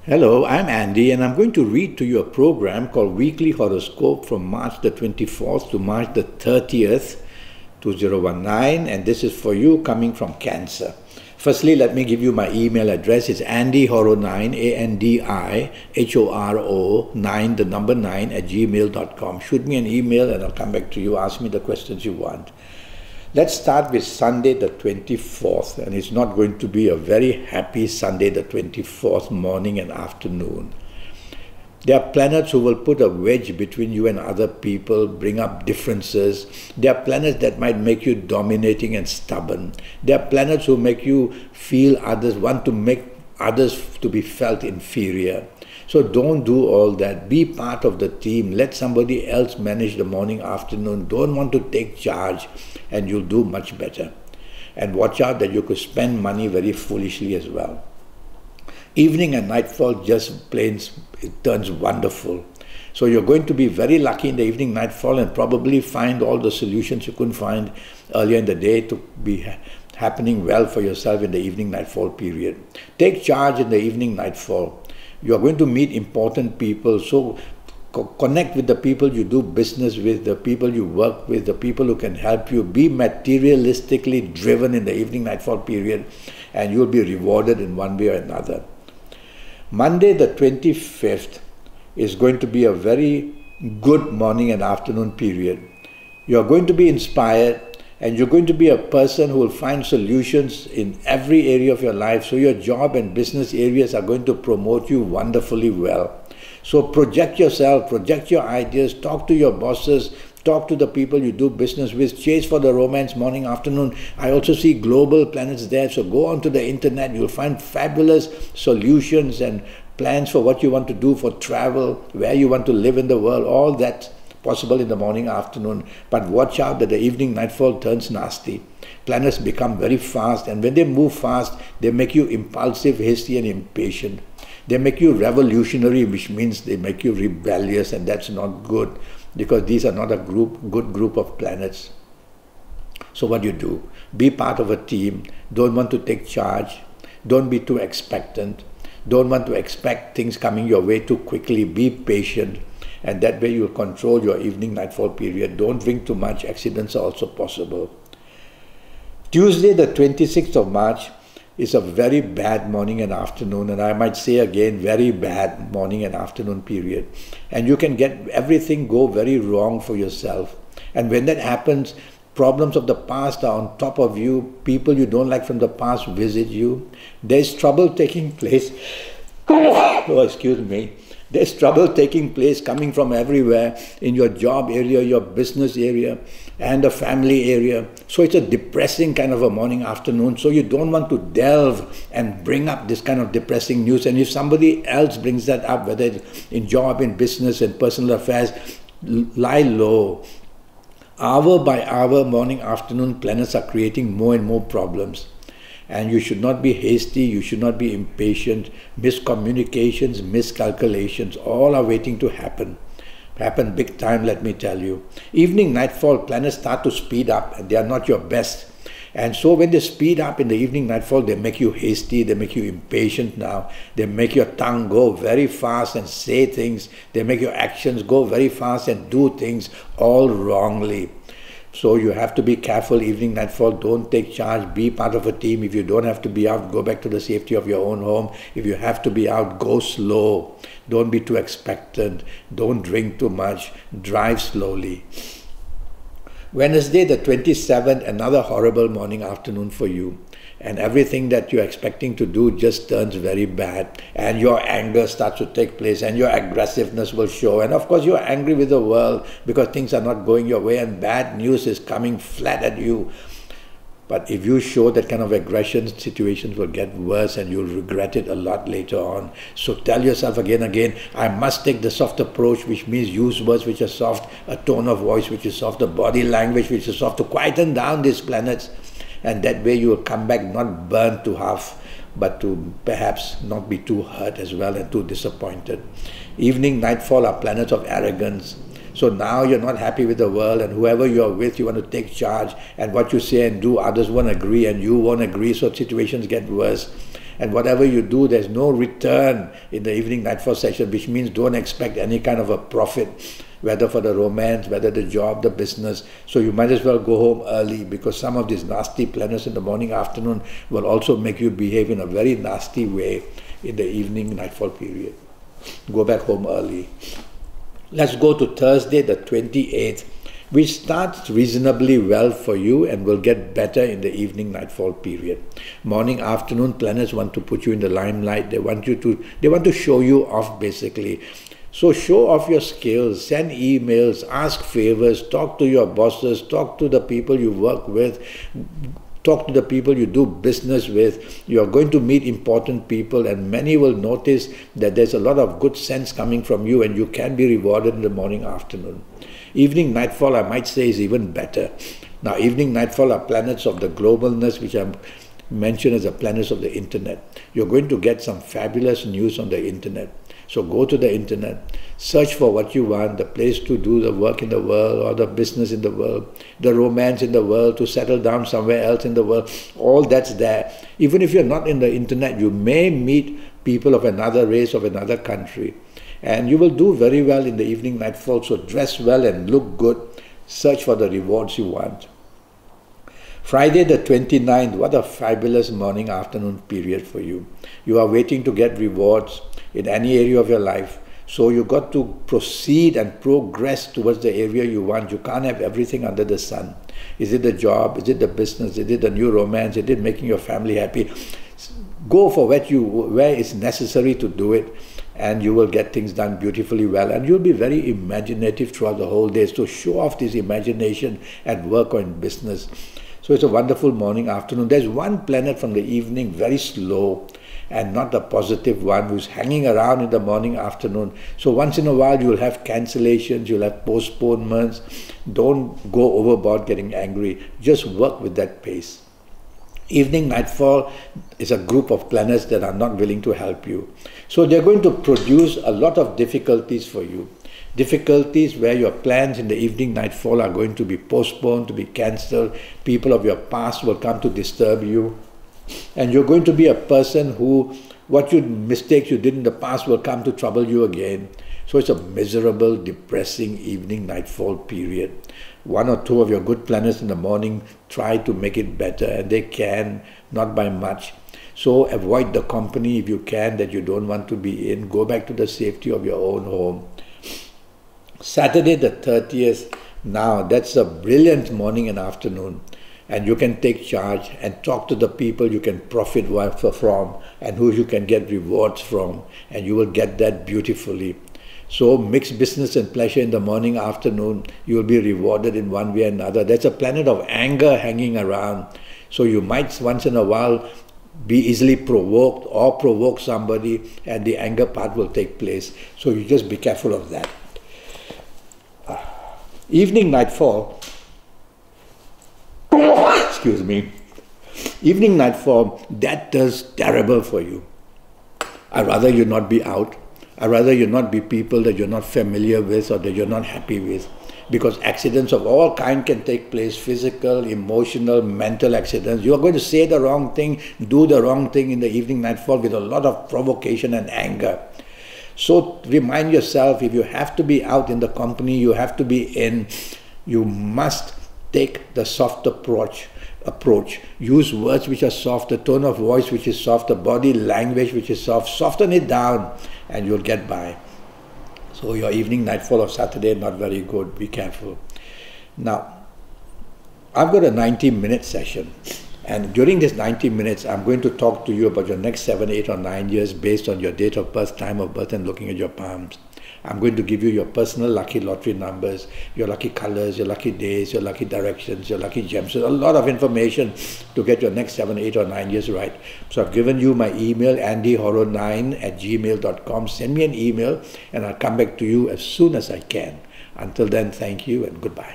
Hello, I'm Andy, and I'm going to read to you a program called Weekly Horoscope from March the 24th to March the 30th, 2019, and this is for you coming from Cancer. Firstly, let me give you my email address. It's andyhoro9, ANDIHORO 9, the number 9, at gmail.com. Shoot me an email and I'll come back to you. Ask me the questions you want. Let's start with Sunday the 24th, and it's not going to be a very happy Sunday the 24th morning and afternoon. There are planets who will put a wedge between you and other people, bring up differences. There are planets that might make you dominating and stubborn. There are planets who make you feel others, want to make others to be felt inferior. So don't do all that. Be part of the team. Let somebody else manage the morning, afternoon. Don't want to take charge, and you'll do much better. And watch out that you could spend money very foolishly as well. Evening and nightfall just it turns wonderful. So you're going to be very lucky in the evening, nightfall, and probably find all the solutions you couldn't find earlier in the day to be happening well for yourself in the evening, nightfall period. Take charge in the evening, nightfall. You are going to meet important people, so connect with the people you do business with, the people you work with, the people who can help you. Be materialistically driven in the evening, nightfall period, and you'll be rewarded in one way or another. Monday the 25th is going to be a very good morning and afternoon period. You're going to be inspired, and you're going to be a person who will find solutions in every area of your life. So your job and business areas are going to promote you wonderfully well. So project yourself, project your ideas, talk to your bosses, talk to the people you do business with, chase for the romance morning, afternoon. I also see global planets there, so go onto the internet. You'll find fabulous solutions and plans for what you want to do for travel, where you want to live in the world, all that possible in the morning, afternoon. But watch out that the evening, nightfall turns nasty. Planets become very fast, and when they move fast, they make you impulsive, hasty, and impatient. They make you revolutionary, which means they make you rebellious, and that's not good, because these are not a good group of planets. So what do? Be part of a team. Don't want to take charge. Don't be too expectant. Don't want to expect things coming your way too quickly. Be patient. And that way you'll control your evening, nightfall period. Don't drink too much. Accidents are also possible. Tuesday, the 26th of March, is a very bad morning and afternoon, and I might say again, very bad morning and afternoon period. And you can get everything go very wrong for yourself. And when that happens, problems of the past are on top of you. People you don't like from the past visit you. There's trouble taking place. Oh, excuse me. There's trouble taking place coming from everywhere in your job area, your business area, and the family area. So it's a depressing kind of a morning, afternoon. So you don't want to delve and bring up this kind of depressing news. And if somebody else brings that up, whether it's in job, in business, in personal affairs, lie low. Hour by hour, morning, afternoon, planets are creating more and more problems. And you should not be hasty, you should not be impatient. Miscommunications, miscalculations, all are waiting to happen. Happen big time, let me tell you. Evening, nightfall, planets start to speed up, and they are not your best. And so when they speed up in the evening, nightfall, they make you hasty, they make you impatient now. They make your tongue go very fast and say things. They make your actions go very fast and do things all wrongly. So you have to be careful, evening, nightfall. Don't take charge. Be part of a team. If you don't have to be out, go back to the safety of your own home. If you have to be out, go slow. Don't be too expectant. Don't drink too much. Drive slowly. Wednesday, the 27th, another horrible morning, afternoon for you. And everything that you're expecting to do just turns very bad. And your anger starts to take place, and your aggressiveness will show. And of course, you're angry with the world because things are not going your way and bad news is coming flat at you. But if you show that kind of aggression, situations will get worse and you'll regret it a lot later on. So tell yourself again, I must take the soft approach, which means use words which are soft, a tone of voice which is soft, a body language which is soft, to quieten down these planets. And that way you will come back not burnt to half, but to perhaps not be too hurt as well and too disappointed. Evening, nightfall are planets of arrogance. So now you're not happy with the world, and whoever you're with, you want to take charge, and what you say and do, others won't agree and you won't agree, so situations get worse. And whatever you do, there's no return in the evening nightfall session, which means don't expect any kind of a profit, whether for the romance, whether the job, the business. So you might as well go home early, because some of these nasty planets in the morning, afternoon will also make you behave in a very nasty way in the evening nightfall period. Go back home early. Let's go to Thursday the 28th, which starts reasonably well for you and will get better in the evening nightfall period. Morning, afternoon, planets want to put you in the limelight. They want to show you off, basically. So show off your skills, send emails, ask favors, talk to your bosses, talk to the people you work with, talk to the people you do business with. You are going to meet important people, and many will notice that there's a lot of good sense coming from you, and you can be rewarded in the morning, afternoon. Evening nightfall, I might say, is even better. Now, evening nightfall are planets of the globalness, which I mentioned as the planets of the internet. You're going to get some fabulous news on the internet. So go to the internet, search for what you want, the place to do the work in the world, or the business in the world, the romance in the world, to settle down somewhere else in the world. All that's there. Even if you're not in the internet, you may meet people of another race, of another country. And you will do very well in the evening nightfall. So dress well and look good. Search for the rewards you want. Friday the 29th, what a fabulous morning, afternoon period for you. You are waiting to get rewards in any area of your life. So you got to proceed and progress towards the area you want. You can't have everything under the sun. Is it the job? Is it the business? Is it the new romance? Is it making your family happy? Go for where it's necessary to do it, and you will get things done beautifully well. And you'll be very imaginative throughout the whole day. So show off this imagination at work or in business. So it's a wonderful morning, afternoon. There's one planet from the evening, very slow, and not a positive one, who's hanging around in the morning, afternoon. So once in a while you'll have cancellations, you'll have postponements. Don't go overboard getting angry. Just work with that pace. Evening nightfall is a group of planets that are not willing to help you. So they're going to produce a lot of difficulties for you. Difficulties where your plans in the evening nightfall are going to be postponed, to be cancelled. People of your past will come to disturb you. And you're going to be a person who, mistakes you did in the past will come to trouble you again. So it's a miserable, depressing evening nightfall period. One or two of your good planets in the morning try to make it better, and they can, not by much. So avoid the company if you can that you don't want to be in. Go back to the safety of your own home. Saturday the 30th, now that's a brilliant morning and afternoon. And you can take charge and talk to the people you can profit from and who you can get rewards from, and you will get that beautifully. So mix business and pleasure in the morning, afternoon. You will be rewarded in one way or another. There's a planet of anger hanging around. So you might once in a while be easily provoked or provoke somebody, and the anger part will take place. So you just be careful of that. Evening nightfall. Excuse me. Evening nightfall, that does terrible for you. I'd rather you not be out. I'd rather you not be people that you're not familiar with or that you're not happy with. Because accidents of all kinds can take place, physical, emotional, mental accidents. You are going to say the wrong thing, do the wrong thing in the evening nightfall with a lot of provocation and anger. So remind yourself, if you have to be out in the company you have to be in, you must take the soft approach. Use words which are soft, a tone of voice which is soft, a body language which is soft. Soften it down and you'll get by. So your evening nightfall of Saturday, not very good. Be careful. Now, I've got a 90-minute session. And during this 90 minutes, I'm going to talk to you about your next 7, 8 or 9 years based on your date of birth, time of birth, and looking at your palms. I'm going to give you your personal lucky lottery numbers, your lucky colors, your lucky days, your lucky directions, your lucky gems. So a lot of information to get your next 7, 8 or 9 years right. So I've given you my email, andyhoro9@gmail.com. Send me an email and I'll come back to you as soon as I can. Until then, thank you and goodbye.